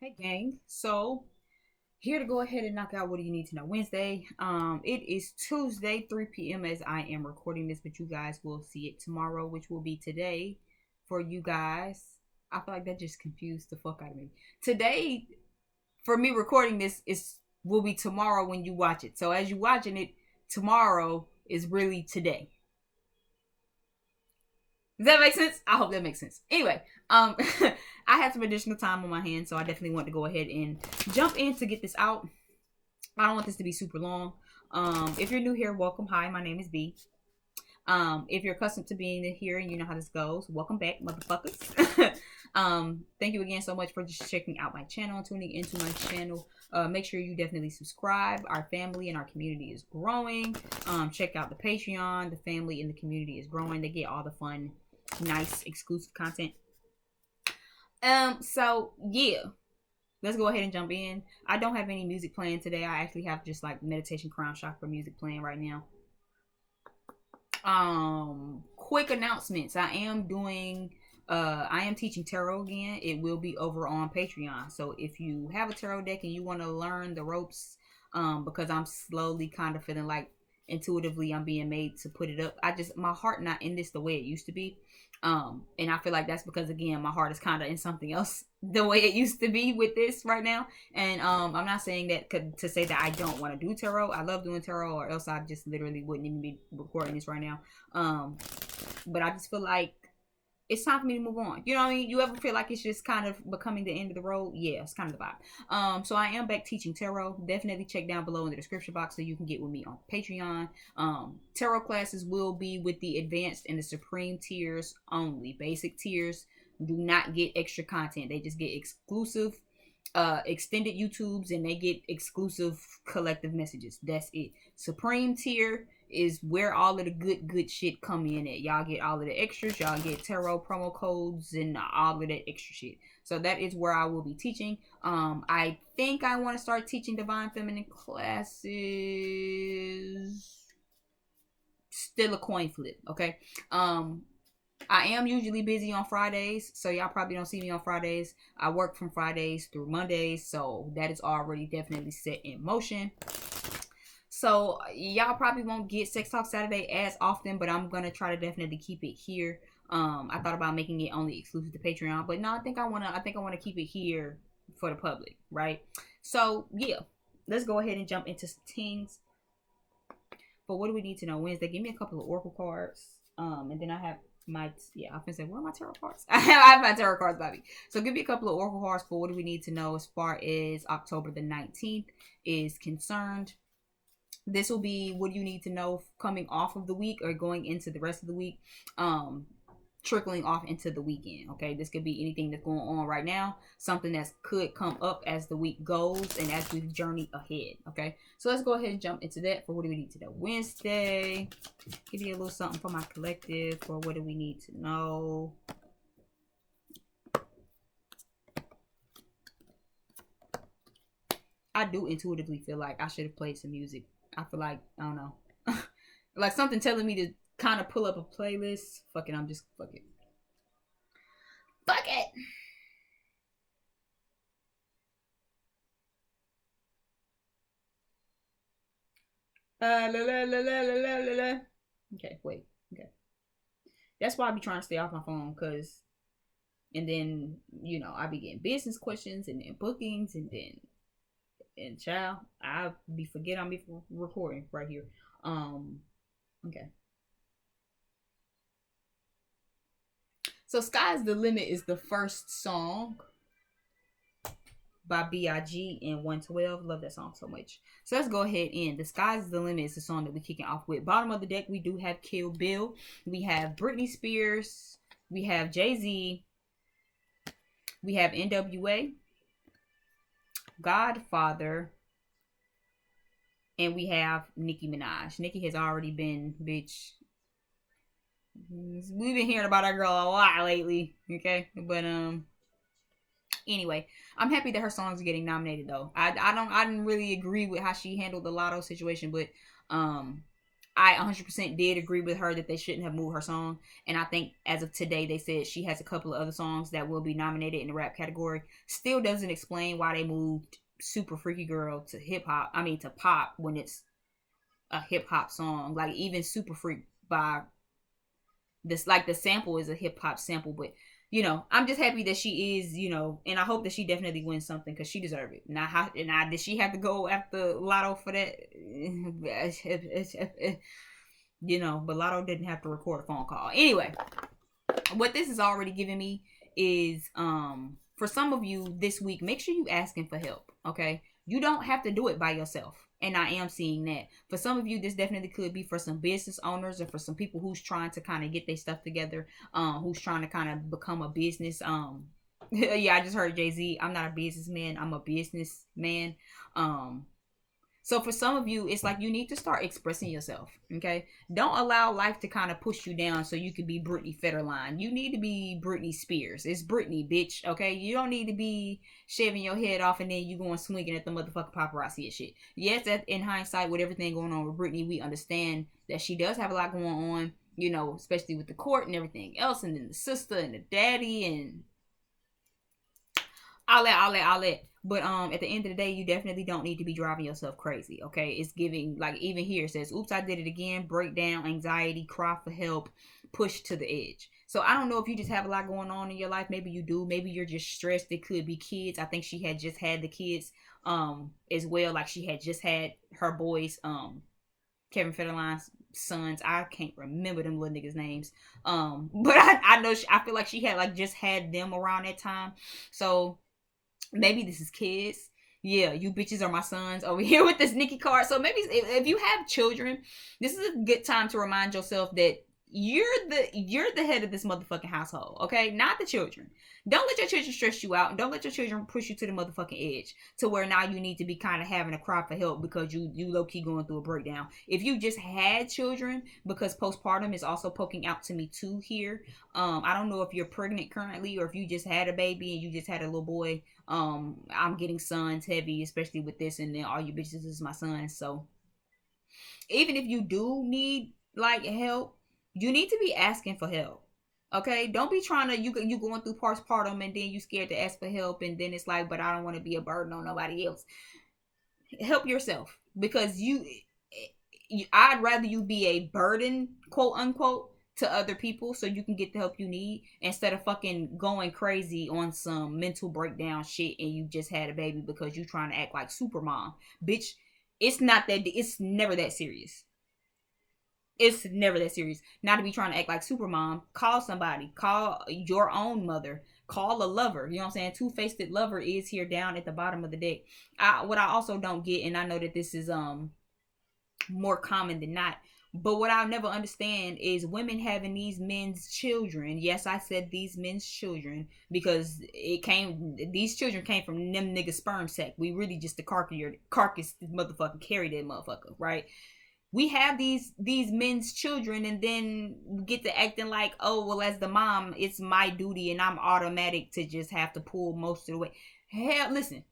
Hey gang, so here to go ahead and knock out what do you need to know Wednesday. It is Tuesday 3 p.m. as I am recording this, but you guys will see it tomorrow, which will be today for you guys. I feel like that just confused the fuck out of me. Today for me recording this is will be tomorrow when you watch it. So as you watching it, tomorrow is really today. Does that make sense? I hope that makes sense. Anyway, I had some additional time on my hands, so I definitely want to go ahead and jump in to get this out. I don't want this to be super long. If you're new here, welcome. Hi, my name is B. If you're accustomed to being here and you know how this goes, welcome back, motherfuckers. Thank you again so much for just checking out my channel and tuning into my channel. Make sure you definitely subscribe. Our family and our community is growing. Check out the Patreon. The family and the community is growing. They get all the fun, nice, exclusive content. So yeah, let's go ahead and jump in. I don't have any music playing today. I actually have just like meditation crown chakra music playing right now. Quick announcements. I am teaching tarot again. It will be over on Patreon. So if you have a tarot deck and you want to learn the ropes, because I'm slowly kind of feeling like intuitively I'm being made to put it up. My heart not in this the way it used to be. And I feel like that's because again my heart is kind of in something else the way it used to be with this right now. And I'm not saying that to say that I don't want to do tarot. I love doing tarot, or else I just literally wouldn't even be recording this right now. But I just feel like it's time for me to move on. You know what I mean? You ever feel like it's just kind of becoming the end of the road? Yeah, it's kind of the vibe. So I am back teaching tarot. Definitely check down below in the description box so you can get with me on Patreon. Tarot classes will be with the advanced and the supreme tiers only. Basic tiers do not get extra content. They just get exclusive extended YouTubes, and they get exclusive collective messages. That's it. Supreme tier is where all of the good shit come in at. Y'all get all of the extras. Y'all get tarot promo codes and all of that extra shit. So that is where I will be teaching. I think I want to start teaching divine feminine classes. Still a coin flip, okay? I am usually busy on Fridays, so y'all probably don't see me on Fridays. I work from Fridays through Mondays, so that is already definitely set in motion. So y'all probably won't get Sex Talk Saturday as often, but I'm gonna try to definitely keep it here. I thought about making it only exclusive to Patreon, but no, I think I wanna keep it here for the public, right? So yeah, let's go ahead and jump into some things. But what do we need to know Wednesday? Give me a couple of oracle cards, and then I have I can say, where are my tarot cards? I have my tarot cards by me. So give me a couple of oracle cards for what do we need to know as far as October the 19th is concerned. This will be what do you need to know coming off of the week or going into the rest of the week. Trickling off into the weekend. Okay, this could be anything that's going on right now, something that could come up as the week goes and as we journey ahead. Okay, so let's go ahead and jump into that for what do we need to know Wednesday. Give you a little something for my collective for what do we need to know. I do intuitively feel like I should have played some music. I feel like, I don't know, like something telling me to kind of pull up a playlist. Fuck it, fuck it. Fuck it. Okay, wait. Okay. That's why I be trying to stay off my phone, cause, and then I be getting business questions and then bookings and child, I be forget I'm be recording right here. Okay. So Sky's the Limit is the first song by B.I.G. and 112. Love that song so much. So let's go ahead and The Sky's the Limit is the song that we're kicking off with. Bottom of the deck, we do have Kill Bill. We have Britney Spears. We have Jay-Z. We have NWA. Godfather. And we have Nicki Minaj. Nicki has already been, bitch. We've been hearing about that girl a lot lately. Okay? But, anyway, I'm happy that her songs are getting nominated though. I didn't really agree with how she handled the Lotto situation, but I 100% did agree with her that they shouldn't have moved her song. And I think as of today, they said she has a couple of other songs that will be nominated in the rap category. Still doesn't explain why they moved Super Freaky Girl to hip hop. I mean, to pop when it's a hip hop song. Like, even Super Freak by this, like, the sample is a hip hop sample, but I'm just happy that she is, and I hope that she definitely wins something because she deserves it. Now, did she have to go after Lotto for that? But Lotto didn't have to record a phone call. Anyway, what this is already giving me is, for some of you this week, make sure you asking for help. Okay, you don't have to do it by yourself. And I am seeing that. For some of you, this definitely could be for some business owners or for some people who's trying to kind of get their stuff together, who's trying to kind of become a business. Yeah, I just heard Jay-Z. I'm not a businessman. I'm a businessman. So for some of you, it's like you need to start expressing yourself, okay? Don't allow life to kind of push you down so you can be Britney Federline. You need to be Britney Spears. It's Britney, bitch, okay? You don't need to be shaving your head off and then you going swinging at the motherfucking paparazzi and shit. Yes, that in hindsight, with everything going on with Britney, we understand that she does have a lot going on, especially with the court and everything else, and then the sister and the daddy and all that. But at the end of the day, you definitely don't need to be driving yourself crazy, okay? It's giving, like, even here it says, oops, I did it again, breakdown, anxiety, cry for help, push to the edge. So I don't know if you just have a lot going on in your life. Maybe you do. Maybe you're just stressed. It could be kids. I think she had just had the kids as well. Like, she had just had her boys, Kevin Federline's sons. I can't remember them little niggas' names. But I know I feel like she had, like, just had them around that time. So maybe this is kids. Yeah, you bitches are my sons over here with this Nikki card. So maybe if you have children, this is a good time to remind yourself that you're the head of this motherfucking household, okay? Not the children. Don't let your children stress you out, and don't let your children push you to the motherfucking edge to where now you need to be kind of having a cry for help because you low-key going through a breakdown. If you just had children, because postpartum is also poking out to me too here. I don't know if you're pregnant currently or if you just had a baby and you just had a little boy. I'm getting sons heavy, especially with this, and then all you bitches is my sons. So even if you do need, like, help, you need to be asking for help. Okay, don't be trying to you going through postpartum and then you scared to ask for help, and then it's like, but I don't want to be a burden on nobody else. Help yourself, because I'd rather you be a burden, quote unquote, to other people so you can get the help you need, instead of fucking going crazy on some mental breakdown shit and you just had a baby because you trying to act like super mom. Bitch, it's never that serious. It's never that serious. Not to be trying to act like super mom. Call somebody. Call your own mother. Call a lover. You know what I'm saying? Two-faced lover is here down at the bottom of the deck. What I also don't get, and I know that this is more common than not, but what I'll never understand is women having these men's children. Yes, I said these men's children because these children came from them niggas sperm sack. We really just the carcass motherfucker carry that motherfucker, right? We have these men's children and then get to acting like, oh, well, as the mom, it's my duty and I'm automatic to just have to pull most of the way. Hell, listen.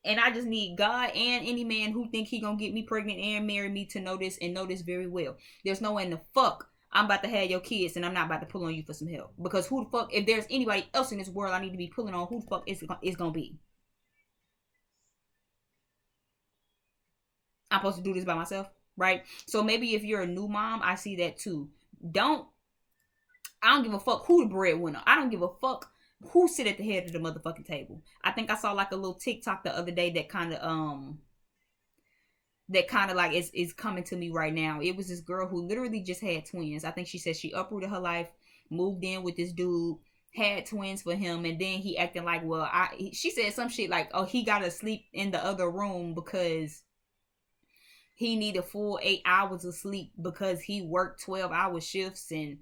And I just need God and any man who think he gonna get me pregnant and marry me to know this, and know this very well. There's no way in the fuck I'm about to have your kids and I'm not about to pull on you for some help. Because who the fuck, if there's anybody else in this world I need to be pulling on, who the fuck is it gonna be? I'm supposed to do this by myself? Right? So maybe if you're a new mom, I see that too. I don't give a fuck who the breadwinner. I don't give a fuck who sit at the head of the motherfucking table. I think I saw like a little TikTok the other day that kind of like is coming to me right now. It was this girl who literally just had twins. I think she said she uprooted her life, moved in with this dude, had twins for him, and then he acting like, well, she said some shit like, oh, he gotta sleep in the other room because he need a full 8 hours of sleep because he worked 12-hour shifts, and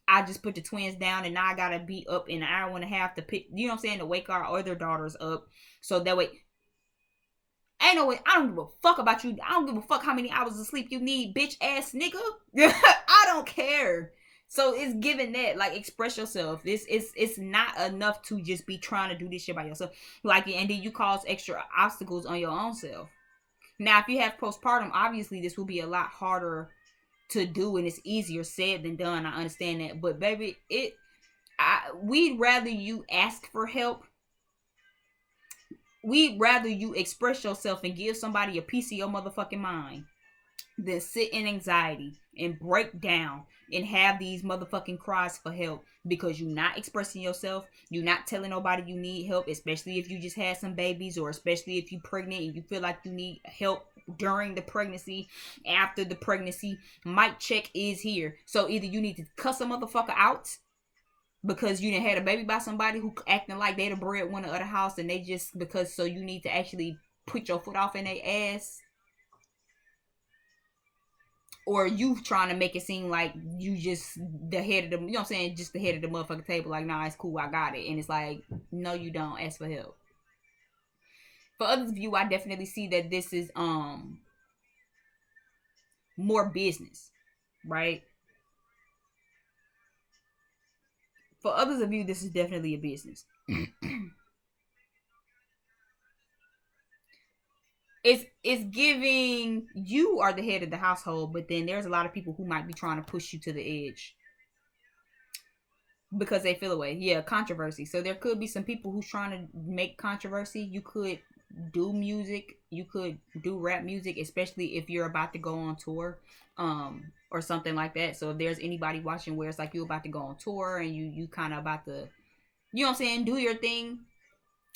I just put the twins down and now I gotta be up in an hour and a half to pick, you know what I'm saying, to wake our other daughters up. So that way, ain't no way, I don't give a fuck about you. I don't give a fuck how many hours of sleep you need, bitch ass nigga. I don't care. So it's giving that, like, express yourself. It's not enough to just be trying to do this shit by yourself. Like, and then you cause extra obstacles on your own self. Now, if you have postpartum, obviously this will be a lot harder to do, and it's easier said than done. I understand that, but baby, we'd rather you ask for help. We'd rather you express yourself and give somebody a piece of your motherfucking mind than sit in anxiety and break down and have these motherfucking cries for help because you're not expressing yourself. You're not telling nobody you need help, especially if you just had some babies, or especially if you're pregnant and you feel like you need help during the pregnancy, after the pregnancy. Mic check is here. So either you need to cuss a motherfucker out because you done had a baby by somebody who acting like they the breadwinner of the house, and they just because, so you need to actually put your foot off in their ass, or you trying to make it seem like you just the head of the, you know what I'm saying, just the head of the motherfucking table, like, nah, it's cool, I got it. And it's like, no, you don't. Ask for help. For others of you, I definitely see that this is more business, right? For others of you, this is definitely a business. It's giving you are the head of the household, but then there's a lot of people who might be trying to push you to the edge because they feel away. Yeah, controversy. So there could be some people who's trying to make controversy. You could do music. You could do rap music, especially if you're about to go on tour, or something like that. So if there's anybody watching where it's like you about to go on tour and you kind of about to, you know what I'm saying, do your thing,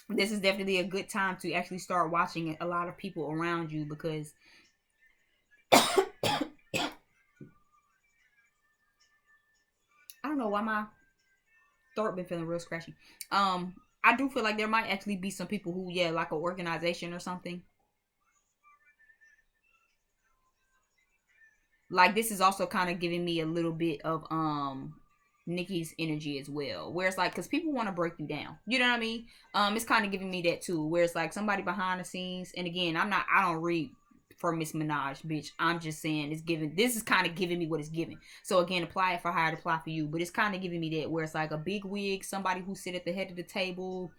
this is definitely a good time to actually start watching a lot of people around you, because I don't know why my throat been feeling real scratchy. I do feel like there might actually be some people who, yeah, like an organization or something. Like, this is also kind of giving me a little bit of Nikki's energy as well, where it's like, because people want to break you down, you know what I mean. It's kind of giving me that too, where it's like somebody behind the scenes. And again, I don't read for Miss Minaj, bitch. I'm just saying it's giving, this is kind of giving me what it's giving. So again, apply it for how it apply for you, but it's kind of giving me that, where it's like a big wig, somebody who sit at the head of the table,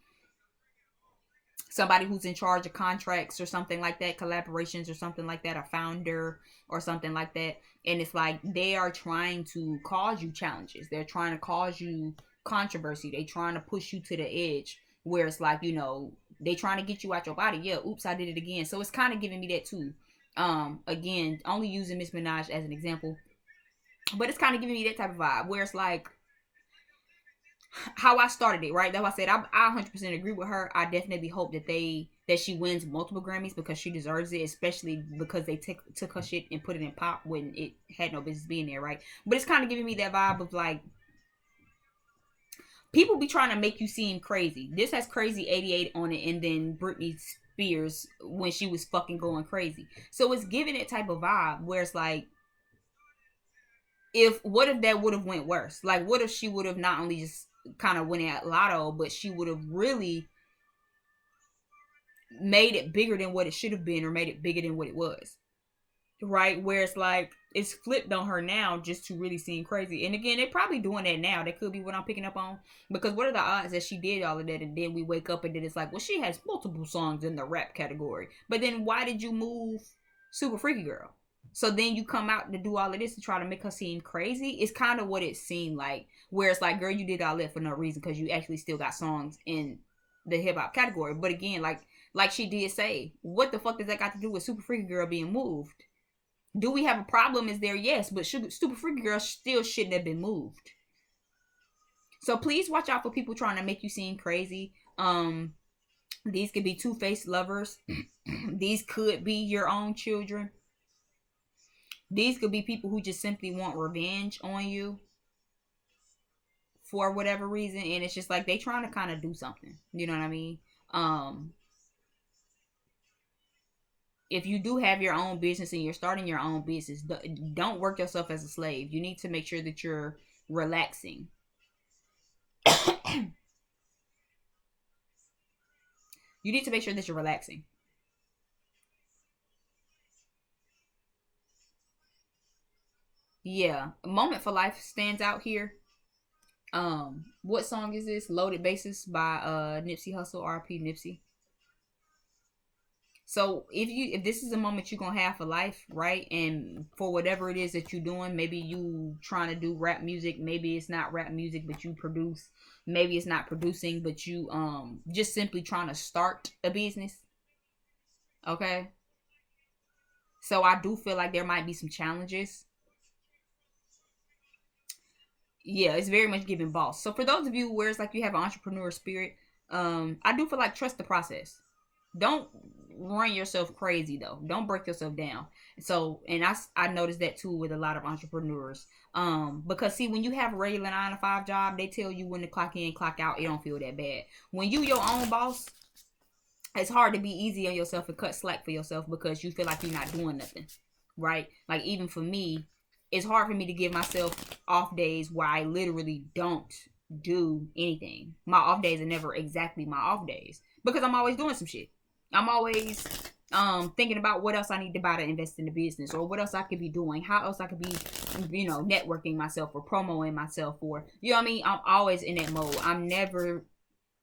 somebody who's in charge of contracts or something like that, collaborations or something like that, a founder or something like that. And it's like they are trying to cause you challenges. They're trying to cause you controversy. They trying to push you to the edge, where it's like, you know, they trying to get you out your body. Yeah, oops, I did it again. So it's kind of giving me that too. Again, only using Miss Minaj as an example, but it's kind of giving me that type of vibe, where it's like how I started it, right? That's why I said I 100% agree with her. I definitely hope that she wins multiple Grammys, because she deserves it, especially because they took her shit and put it in pop when it had no business being there, right? But it's kind of giving me that vibe of like, people be trying to make you seem crazy. This has Crazy 88 on it, and then Britney Spears when she was fucking going crazy. So it's giving it type of vibe where it's like, what if that would have went worse? Like, what if she would have not only just kind of went at lotto, but she would have really made it bigger than what it should have been, or made it bigger than what it was, right? Where it's like it's flipped on her now just to really seem crazy. And again, they're probably doing that now. That could be what I'm picking up on, because what are the odds that she did all of that and then we wake up and then it's like, well, she has multiple songs in the rap category, but then why did you move Super Freaky Girl? So then you come out to do all of this to try to make her seem crazy. It's kind of what it seemed like, where it's like, girl, you did all that for no reason, because you actually still got songs in the hip hop category. But again, like she did say, what the fuck does that got to do with Super Freaky Girl being moved? Do we have a problem? Is there? Yes, but Super Freaky Girl still shouldn't have been moved. So please watch out for people trying to make you seem crazy. These could be two-faced lovers. These could be your own children. These could be people who just simply want revenge on you for whatever reason, and it's just like they trying to kind of do something. You know what I mean? If you do have your own business and you're starting your own business, don't work yourself as a slave. You need to make sure that you're relaxing. You need to make sure that you're relaxing. Yeah, Moment for Life stands out here. What song is this? Loaded Bases by Nipsey Hussle, RP Nipsey. So if this is a moment you're gonna have for life, right? And for whatever it is that you're doing, maybe you trying to do rap music, maybe it's not rap music, but you produce, maybe it's not producing, but you just simply trying to start a business. Okay. So I do feel like there might be some challenges. Yeah, it's very much giving boss. So for those of you where it's like you have an entrepreneur spirit, I do feel like trust the process. Don't run yourself crazy though. Don't break yourself down. So, and I noticed that too with a lot of entrepreneurs. Because see, when you have a regular 9 to 5 job, they tell you when to clock in, clock out. It don't feel that bad. When you your own boss, it's hard to be easy on yourself and cut slack for yourself because you feel like you're not doing nothing, right? Like even for me, it's hard for me to give myself off days where I literally don't do anything. My off days are never exactly my off days because I'm always doing some shit. I'm always thinking about what else I need to buy to invest in the business, or what else I could be doing, how else I could be, networking myself or promoting myself, or you know what I mean. I'm always in that mode. I'm never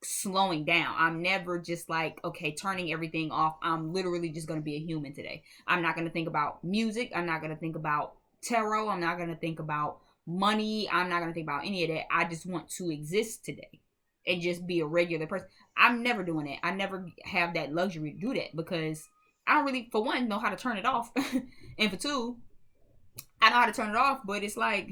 slowing down. I'm never just like, okay, turning everything off. I'm literally just going to be a human today. I'm not going to think about music. I'm not going to think about tarot. I'm not going to think about money. I'm not going to think about any of that. I just want to exist today and just be a regular person. I'm never doing that. I never have that luxury to do that because I don't really, for one, know how to turn it off. And for two, I know how to turn it off, but it's like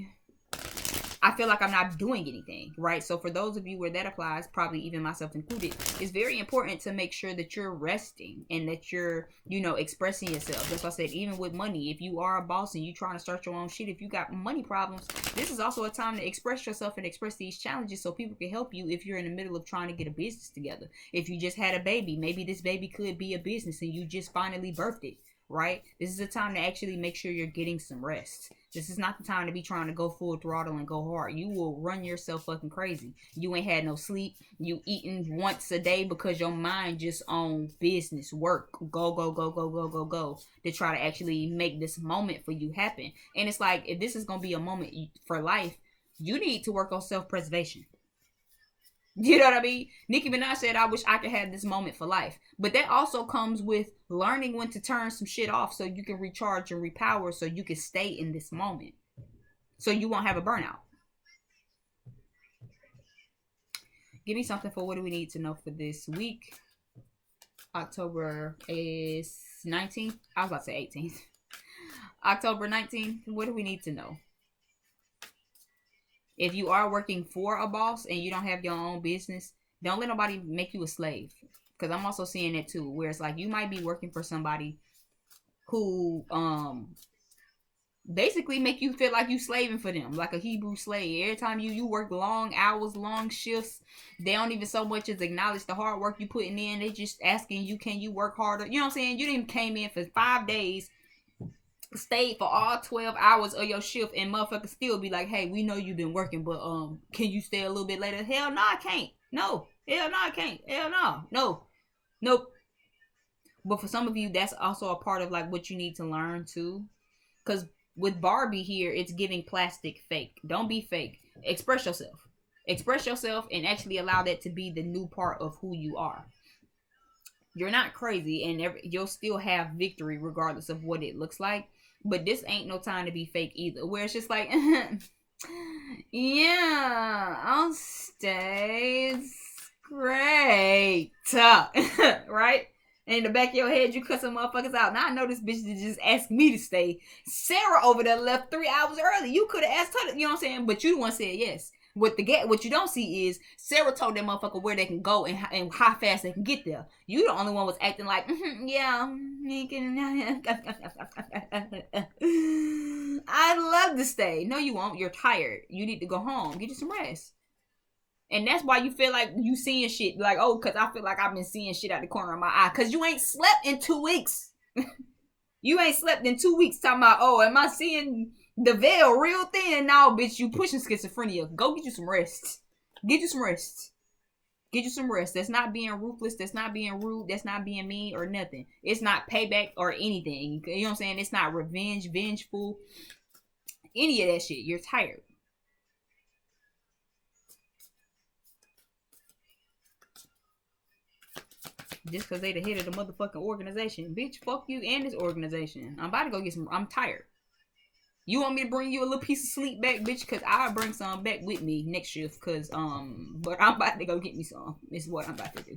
I feel like I'm not doing anything, right? So for those of you where that applies, probably even myself included, it's very important to make sure that you're resting and that you're, expressing yourself. That's why I said, even with money, if you are a boss and you trying to start your own shit, if you got money problems, this is also a time to express yourself and express these challenges so people can help you if you're in the middle of trying to get a business together. If you just had a baby, maybe this baby could be a business and you just finally birthed it, right? This is a time to actually make sure you're getting some rest. This is not the time to be trying to go full throttle and go hard. You will run yourself fucking crazy. You ain't had no sleep. You eating once a day because your mind just on business, work, go, go, go, go, go, go, go, to try to actually make this moment for you happen. And it's like, if this is going to be a moment for life, you need to work on self-preservation. You know what I mean? Nicki Minaj said, I wish I could have this moment for life. But that also comes with learning when to turn some shit off so you can recharge and repower so you can stay in this moment. So you won't have a burnout. Give me something for what do we need to know for this week. October is 19th. I was about to say 18th. October 19th. What do we need to know? If you are working for a boss and you don't have your own business, don't let nobody make you a slave. Because I'm also seeing it too, where it's like you might be working for somebody who basically make you feel like you slaving for them, like a Hebrew slave. Every time you work long hours, long shifts, they don't even so much as acknowledge the hard work you putting in. They just asking you, can you work harder? You know what I'm saying? You didn't came in for 5 days, stayed for all 12 hours of your shift, and motherfuckers still be like, hey, we know you've been working, but can you stay a little bit later? Hell no, I can't. No. Hell no, I can't. Hell no. No. Nope. But for some of you, that's also a part of like what you need to learn too. Because with Barbie here, it's giving plastic fake. Don't be fake. Express yourself. Express yourself and actually allow that to be the new part of who you are. You're not crazy, and you'll still have victory regardless of what it looks like. But this ain't no time to be fake either. Where it's just like, yeah, I'll stay. It's great. Right? And in the back of your head, you cut some motherfuckers out. Now I know this bitch just asked me to stay. Sarah over there left 3 hours early. You could have asked her, you know what I'm saying? But you the one said yes. What you don't see is Sarah told that motherfucker where they can go and how fast they can get there. You the only one was acting like, yeah. I'd love to stay. No, you won't. You're tired. You need to go home. Get you some rest. And that's why you feel like you seeing shit. Like, oh, because I feel like I've been seeing shit out the corner of my eye. Because you ain't slept in 2 weeks. You ain't slept in 2 weeks talking about, oh, am I seeing the veil real thin? No, bitch, you pushing schizophrenia. Go get you some rest. Get you some rest. Get you some rest. That's not being ruthless. That's not being rude. That's not being mean or nothing. It's not payback or anything. You know what I'm saying? It's not revenge, vengeful. Any of that shit. You're tired. Just because they the head of the motherfucking organization. Bitch, fuck you and this organization. I'm about to go get some. I'm tired. You want me to bring you a little piece of sleep back, bitch? Because I'll bring some back with me next shift. Because, but I'm about to go get me some. This is what I'm about to do.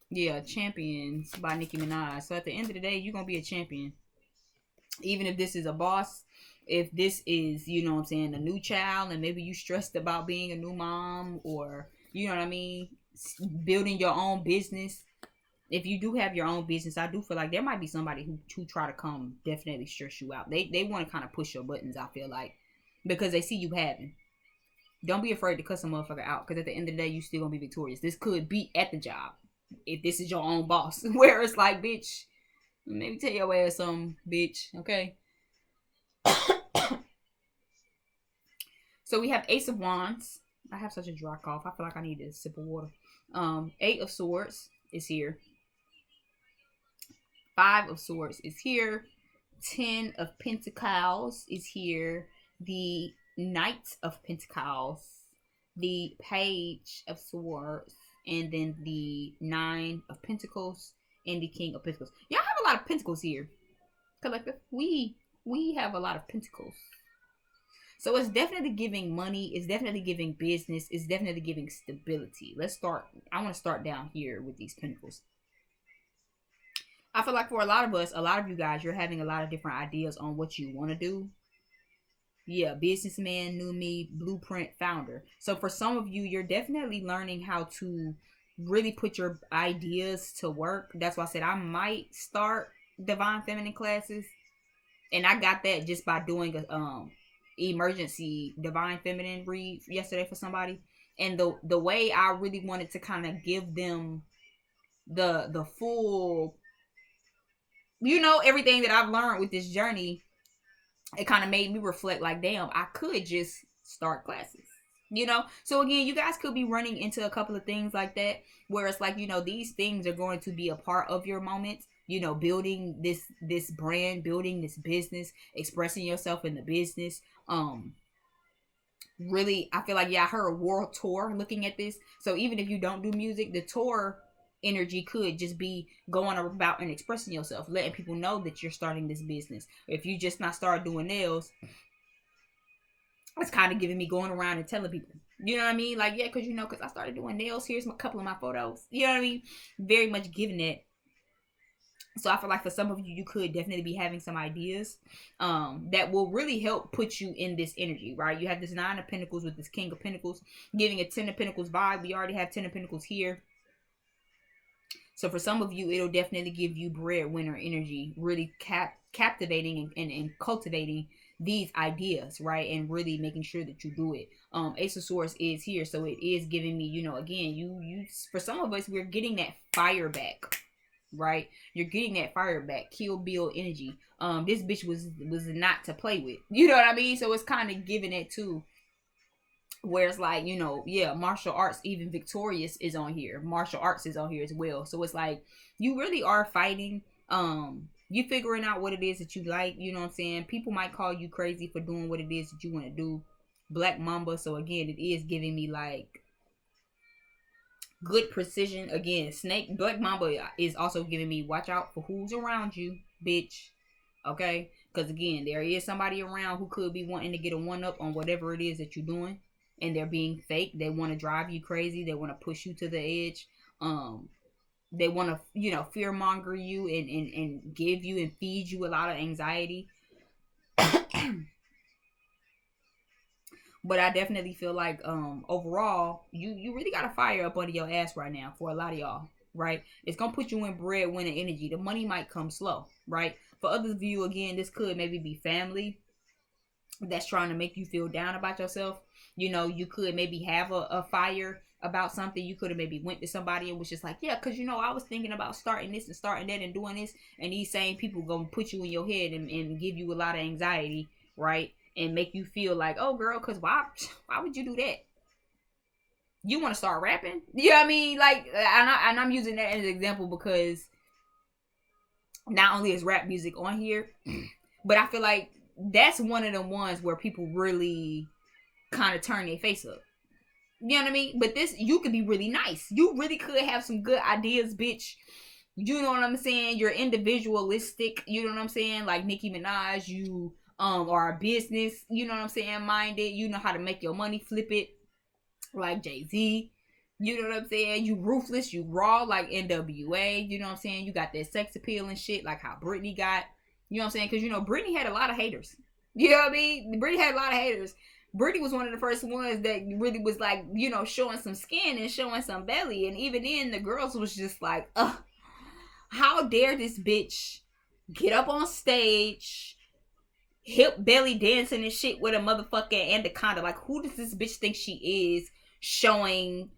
Yeah, Champions by Nicki Minaj. So at the end of the day, you're going to be a champion. Even if this is a boss, if this is, you know what I'm saying, a new child, and maybe you stressed about being a new mom, or, you know what I mean, building your own business. If you do have your own business, I do feel like there might be somebody who try to come definitely stress you out. They want to kind of push your buttons, I feel like, because they see you having. Don't be afraid to cuss a motherfucker out, because at the end of the day, you still gonna be victorious. This could be at the job, if this is your own boss, where it's like, bitch, maybe tell your ass something, bitch, okay? So we have Ace of Wands. I have such a dry cough. I feel like I need a sip of water. 8 of Swords is here. 5 of Swords is here. 10 of Pentacles is here. The Knight of Pentacles. The Page of Swords. And then the 9 of Pentacles. And the King of Pentacles. Y'all have a lot of Pentacles here. Collective. We have a lot of Pentacles. So it's definitely giving money. It's definitely giving business. It's definitely giving stability. Let's start. I want to start down here with these Pentacles. I feel like for a lot of us, a lot of you guys, you're having a lot of different ideas on what you want to do. Yeah, businessman, new me, blueprint, founder. So for some of you, you're definitely learning how to really put your ideas to work. That's why I said I might start Divine Feminine classes. And I got that just by doing a emergency Divine Feminine read yesterday for somebody. And the way I really wanted to kind of give them the full, you know, everything that I've learned with this journey, it kind of made me reflect like, damn, I could just start classes, you know? So again, you guys could be running into a couple of things like that, where it's like, you know, these things are going to be a part of your moments, you know, building this brand, building this business, expressing yourself in the business. Really, I feel like, yeah, I heard a world tour looking at this. So even if you don't do music, the tour energy could just be going about and expressing yourself, letting people know that you're starting this business. If you just not start doing nails, it's kind of giving me going around and telling people, you know what I mean? Like, yeah, because, you know, because I started doing nails. Here's a couple of my photos. You know what I mean? Very much giving that. So I feel like for some of you, you could definitely be having some ideas that will really help put you in this energy, right? You have this 9 of Pentacles with this King of Pentacles, giving a 10 of Pentacles vibe. We already have 10 of Pentacles here. So for some of you, it'll definitely give you breadwinner energy, really captivating and cultivating these ideas, right? And really making sure that you do it. Ace of Swords is here. So it is giving me, you know, again, you for some of us, we're getting that fire back, right? You're getting that fire back. Kill Bill energy. This bitch was not to play with. You know what I mean? So it's kind of giving it too. Where it's like, you know, yeah, martial arts, even Victorious is on here. Martial arts is on here as well. So it's like, you really are fighting. You figuring out what it is that you like. You know what I'm saying? People might call you crazy for doing what it is that you want to do. Black Mamba. So again, it is giving me like good precision. Again, Snake, Black Mamba is also giving me watch out for who's around you, bitch. Okay? Because again, there is somebody around who could be wanting to get a one-up on whatever it is that you're doing. And they're being fake. They want to drive you crazy. They want to push you to the edge. They want to, you know, fear monger you and give you and feed you a lot of anxiety. But I definitely feel like overall, you really got a fire up under your ass right now for a lot of y'all, right? It's gonna put you in breadwinner energy. The money might come slow, right? For others of you, again, this could maybe be family that's trying to make you feel down about yourself. You know, you could maybe have a fire about something. You could have maybe went to somebody and was just like, yeah, because, you know, I was thinking about starting this and starting that and doing this. And these same people gonna put you in your head and give you a lot of anxiety, right? And make you feel like, oh, girl, because why would you do that? You want to start rapping? You know what I mean? Like, and I'm using that as an example because not only is rap music on here, but I feel like that's one of the ones where people really kind of turn their face up. You know what I mean? But this, you could be really nice. You really could have some good ideas, bitch. You know what I'm saying? You're individualistic. You know what I'm saying? Like Nicki Minaj, you are a business. You know what I'm saying? Minded. You know how to make your money, flip it. Like Jay-Z. You know what I'm saying? You ruthless. You raw like NWA. You know what I'm saying? You got that sex appeal and shit like how Britney got. You know what I'm saying? Because you know Britney had a lot of haters. You know what I mean? Britney had a lot of haters. Britney was one of the first ones that really was like, you know, showing some skin and showing some belly. And even then, the girls was just like, ugh, how dare this bitch get up on stage, hip belly dancing and shit with a motherfucking anaconda? Like, who does this bitch think she is showing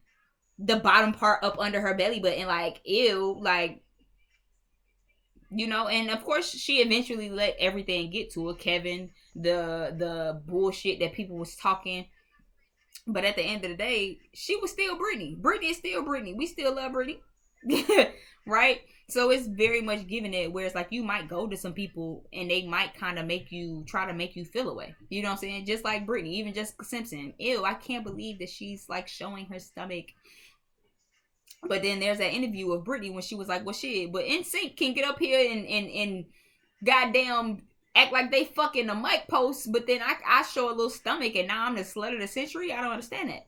the bottom part up under her belly button? Like, ew, like, you know. And of course she eventually let everything get to her. Kevin, the bullshit that people was talking. But at the end of the day, she was still Britney. Britney is still Britney. We still love Britney. Right? So it's very much giving it where it's like you might go to some people and they might kind of try to make you feel away. You know what I'm saying? Just like Britney, even Jessica Simpson. Ew, I can't believe that she's like showing her stomach. But then there's that interview of Britney when she was like, well, shit, but NSYNC can get up here and goddamn act like they fucking a mic post, but then I show a little stomach and now I'm the slut of the century. I don't understand that.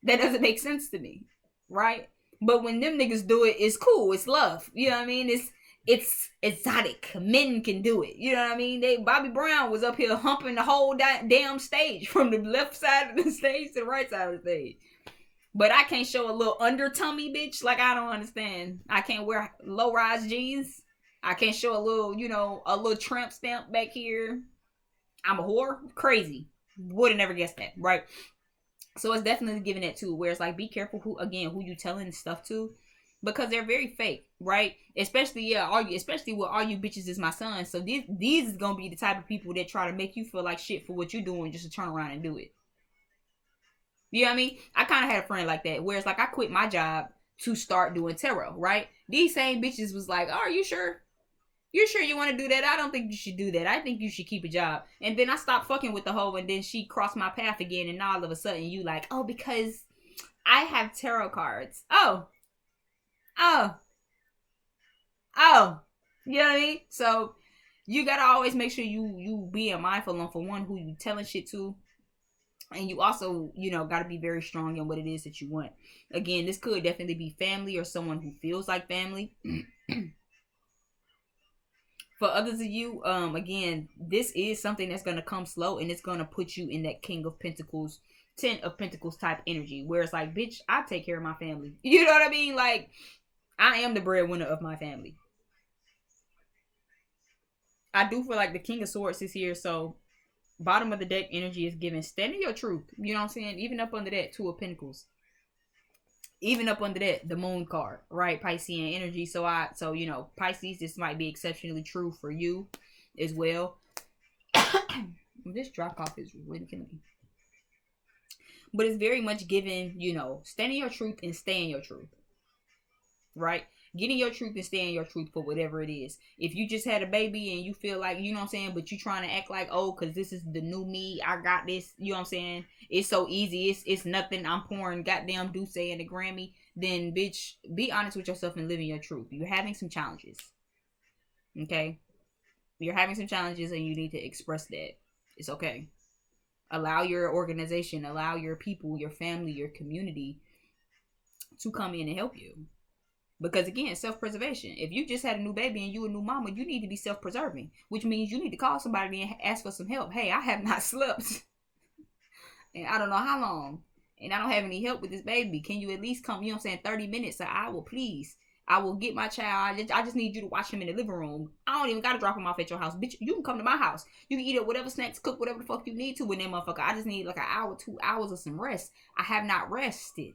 That doesn't make sense to me. Right? But when them niggas do it, it's cool. It's love. You know what I mean? It's exotic. Men can do it. You know what I mean? Bobby Brown was up here humping the whole damn stage from the left side of the stage to the right side of the stage. But I can't show a little under tummy, bitch. Like, I don't understand. I can't wear low-rise jeans. I can't show a little, you know, a little tramp stamp back here. I'm a whore. Crazy. Would have never guessed that, right? So it's definitely giving that too, where it's like, be careful who you telling stuff to, because they're very fake, right? Especially especially with all you bitches is my son. So these is gonna be the type of people that try to make you feel like shit for what you're doing just to turn around and do it. You know what I mean? I kind of had a friend like that, where it's like I quit my job to start doing tarot, right? These same bitches was like, oh, are you sure? You sure you want to do that? I don't think you should do that. I think you should keep a job. And then I stopped fucking with the hoe, and then she crossed my path again, and now all of a sudden you like, oh, because I have tarot cards. Oh. You know what I mean? So you gotta always make sure you being mindful on, for one, who you telling shit to. And you also, you know, got to be very strong in what it is that you want. Again, this could definitely be family or someone who feels like family. For others of you, again, this is something that's going to come slow, and it's going to put you in that King of Pentacles, 10 of Pentacles type energy, where it's like, bitch, I take care of my family. You know what I mean? Like, I am the breadwinner of my family. I do feel like the King of Swords is here, so bottom of the deck energy is given. Stand in your truth. You know what I'm saying? Even up under that, Two of Pentacles. Even up under that, the Moon card, right? Piscean energy. So you know, Pisces, this might be exceptionally true for you as well. This drop off is really killing me. But it's very much given, you know, stand in your truth and stay in your truth. Right? Get in your truth and stay in your truth for whatever it is. If you just had a baby and you feel like, you know what I'm saying, but you trying to act like, oh, because this is the new me, I got this, you know what I'm saying, it's so easy, it's nothing, I'm pouring goddamn Douce in the Grammy, then bitch, be honest with yourself and live in your truth. You're having some challenges. Okay? You're having some challenges and you need to express that. It's okay. Allow your organization, allow your people, your family, your community to come in and help you. Because again, self-preservation. If you just had a new baby and you a new mama, you need to be self-preserving. Which means you need to call somebody and ask for some help. Hey, I have not slept. And I don't know how long. And I don't have any help with this baby. Can you at least come, you know what I'm saying, 30 minutes, an hour, please. I will get my child. I just need you to watch him in the living room. I don't even got to drop him off at your house. Bitch, you can come to my house. You can eat up whatever snacks, cook whatever the fuck you need to with that motherfucker. I just need like an hour, 2 hours of some rest. I have not rested.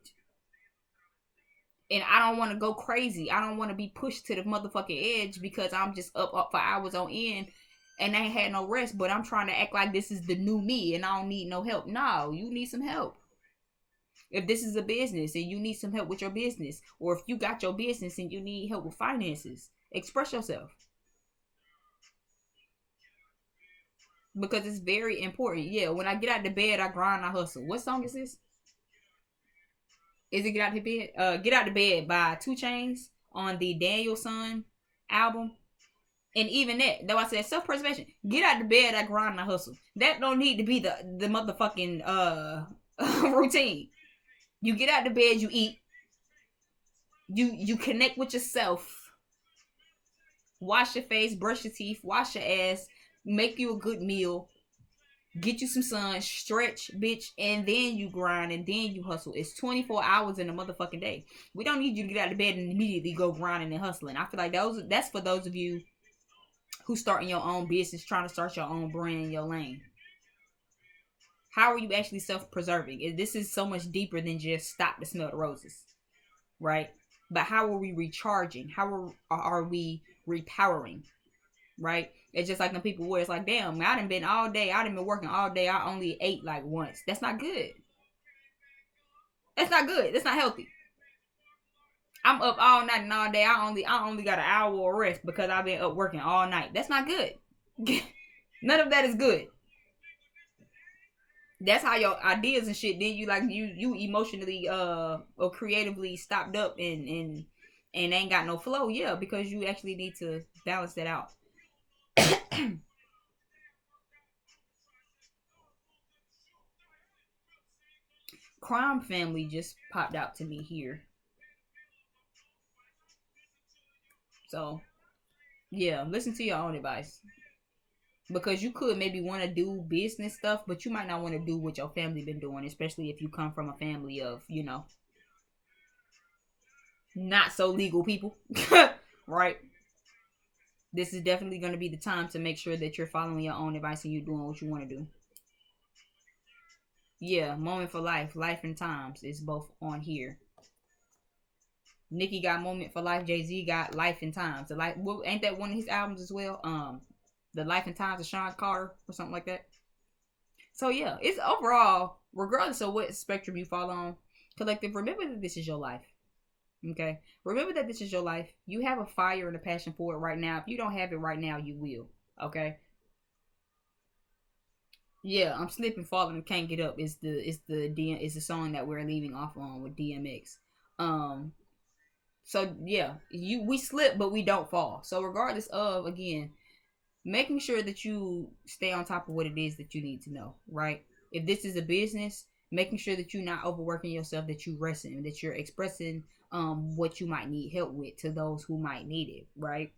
And I don't want to go crazy. I don't want to be pushed to the motherfucking edge because I'm just up for hours on end and I ain't had no rest. But I'm trying to act like this is the new me and I don't need no help. No, you need some help. If this is a business and you need some help with your business, or if you got your business and you need help with finances, express yourself. Because it's very important. Yeah, when I get out of bed, I grind, I hustle. What song is this? Is it Get Out of Bed? Get Out of Bed by 2 Chainz on the Danielson album. And even that, though I said self-preservation, get out the bed, I grind, I hustle. That don't need to be the motherfucking routine. You get out the bed, you eat, you connect with yourself, wash your face, brush your teeth, wash your ass, make you a good meal, get you some sun, stretch, bitch, and then you grind and then you hustle. It's 24 hours in a motherfucking day. We don't need you to get out of bed and immediately go grinding and hustling. I feel like that's for those of you who starting your own business, trying to start your own brand in your lane. How are you actually self-preserving? This is so much deeper than just stop to smell the roses, right? But how are we recharging? How are we repowering, right? It's just like the people where it's like, damn, I done been all day. I done been working all day. I only ate like once. That's not good. That's not good. That's not healthy. I'm up all night and all day. I only got an hour of rest because I've been up working all night. That's not good. None of that is good. That's how your ideas and shit. Then you emotionally or creatively stopped up and ain't got no flow. Yeah, because you actually need to balance that out. Crime Family just popped out to me here. So yeah, listen to your own advice. Because you could maybe want to do business stuff, but you might not want to do what your family been doing, especially if you come from a family of, not so legal people. Right? This is definitely going to be the time to make sure that you're following your own advice and you're doing what you want to do. Yeah, Moment for Life, Life and Times is both on here. Nicki got Moment for Life, Jay-Z got Life and Times. The life, well, ain't that one of his albums as well? The Life and Times of Sean Carter or something like that. So yeah, it's overall, regardless of what spectrum you fall on, collective, remember that this is your life. Okay? Remember that this is your life. You have a fire and a passion for it right now. If you don't have it right now, you will. Okay? Yeah, I'm slipping, falling, and can't get up. It's the song that we're leaving off on with DMX. So yeah, we slip but we don't fall. So regardless of, again, making sure that you stay on top of what it is that you need to know, right? If this is a business, making sure that you're not overworking yourself, that you resting, that you're expressing what you might need help with to those who might need it, right?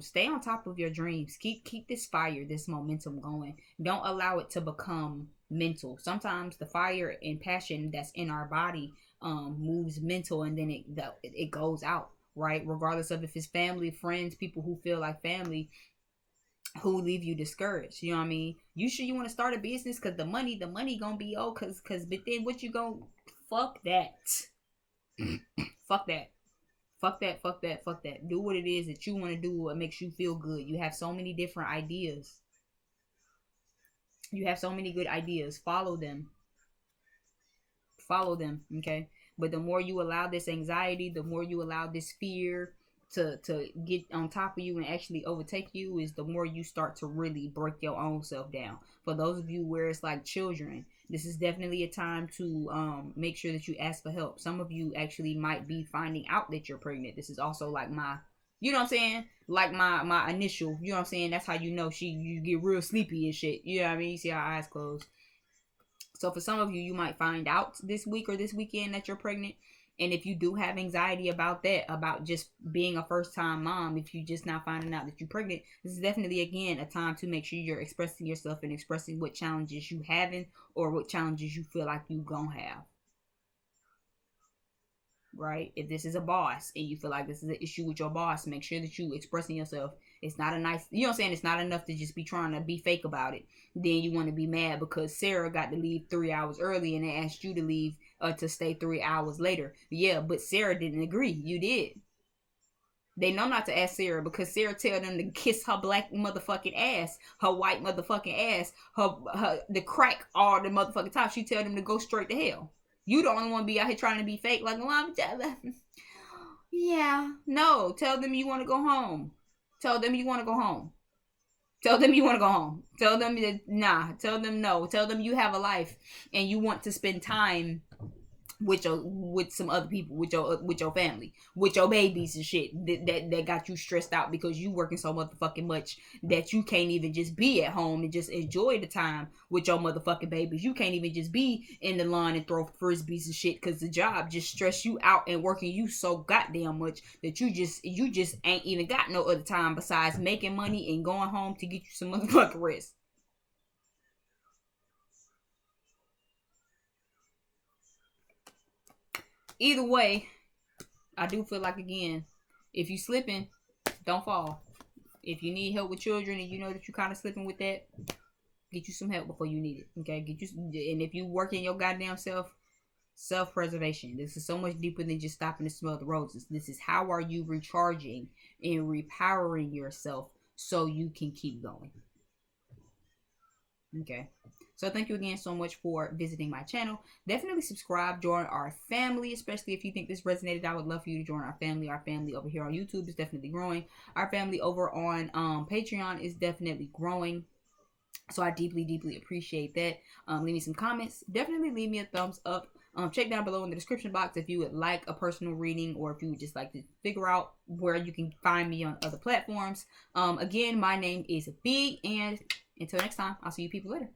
Stay on top of your dreams. Keep this fire, this momentum going. Don't allow it to become mental. Sometimes the fire and passion that's in our body moves mental, and then it goes out, right? Regardless of if it's family, friends, people who feel like family, who leave you discouraged. You know what I mean? You sure you want to start a business because the money gonna be cause but then what you gonna, fuck that. Fuck that. Fuck that, fuck that, fuck that. Do what it is that you want to do, what makes you feel good. You have so many different ideas. You have so many good ideas. Follow them. Follow them, okay? But the more you allow this anxiety, the more you allow this fear to get on top of you and actually overtake you, is the more you start to really break your own self down. For those of you where it's like children, this is definitely a time to make sure that you ask for help. Some of you actually might be finding out that you're pregnant. This is also like my, you know what I'm saying, like my initial, you know what I'm saying, that's how you know you get real sleepy and shit, you know what I mean? You see our eyes closed. So for some of you, you might find out this week or this weekend that you're pregnant. And if you do have anxiety about that, about just being a first time mom, if you just now finding out that you're pregnant, this is definitely, again, a time to make sure you're expressing yourself and expressing what challenges you having or what challenges you feel like you gonna have. Right? If this is a boss and you feel like this is an issue with your boss, make sure that you expressing yourself. It's not a nice, you know what I'm saying? It's not enough to just be trying to be fake about it. Then you want to be mad because Sarah got to leave 3 hours early and they asked you to leave to stay 3 hours later. Yeah, but Sarah didn't agree. You did. They know not to ask Sarah because Sarah tell them to kiss her black motherfucking ass, her white motherfucking ass, her the crack all the motherfucking time. She tell them to go straight to hell. You the only one be out here trying to be fake, like, well, yeah. No, tell them you want to go home. Tell them you want to go home. Tell them you want to go home. Tell them that, nah. Tell them no. Tell them you have a life and you want to spend time with some other people, with your family, with your babies and shit that got you stressed out because you working so motherfucking much that you can't even just be at home and just enjoy the time with your motherfucking babies. You can't even just be in the lawn and throw frisbees and shit because the job just stress you out and working you so goddamn much that you just ain't even got no other time besides making money and going home to get you some motherfucking rest. Either way, I do feel like, again, if you slipping, don't fall. If you need help with children and you know that you kind of slipping with that, get you some help before you need it. Okay, get you. And if you work in your goddamn self preservation, this is so much deeper than just stopping to smell the roses. This is how are you recharging and repowering yourself so you can keep going. Okay. So thank you again so much for visiting my channel. Definitely subscribe, join our family, especially if you think this resonated. I would love for you to join our family. Our family over here on YouTube is definitely growing. Our family over on Patreon is definitely growing. So I deeply, deeply appreciate that. Leave me some comments. Definitely leave me a thumbs up. Check down below in the description box if you would like a personal reading or if you would just like to figure out where you can find me on other platforms. Again, my name is B, and until next time, I'll see you people later.